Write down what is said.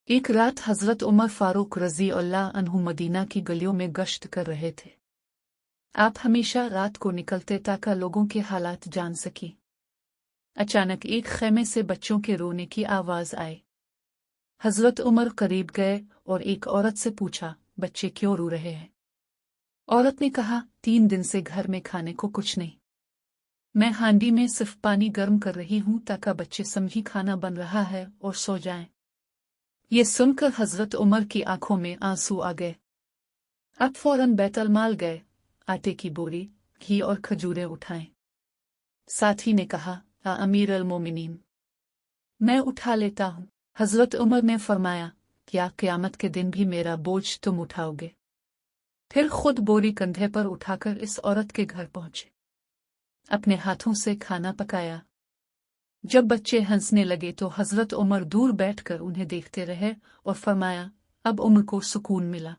ایک رات حضرت عمر فاروق رضی اللہ عنہ مدینہ کی گلیوں میں گشت کر رہے تھے۔ آپ ہمیشہ رات کو نکلتے تاکہ لوگوں کے حالات جان سکیں۔ اچانک ایک خیمے سے بچوں کے رونے کی آواز آئی۔ حضرت عمر قریب گئے اور ایک عورت سے پوچھا، بچے کیوں رو رہے ہیں؟ عورت نے کہا، 3 دن سے گھر میں کھانے کو کچھ نہیں، میں ہانڈی میں صرف پانی گرم کر رہی ہوں تاکہ بچے سمجھی کھانا بن رہا ہے اور سو جائیں۔ یہ سن کر حضرت عمر کی آنکھوں میں آنسو آ گئے۔ اب فوراً بیت المال گئے، آٹے کی بوری، گھی اور کھجوریں اٹھائیں۔ ساتھی نے کہا، امیر المومنین، میں اٹھا لیتا ہوں۔ حضرت عمر نے فرمایا، کیا قیامت کے دن بھی میرا بوجھ تم اٹھاؤ گے؟ پھر خود بوری کندھے پر اٹھا کر اس عورت کے گھر پہنچے، اپنے ہاتھوں سے کھانا پکایا۔ جب بچے ہنسنے لگے تو حضرت عمر دور بیٹھ کر انہیں دیکھتے رہے اور فرمایا، اب عمر کو سکون ملا۔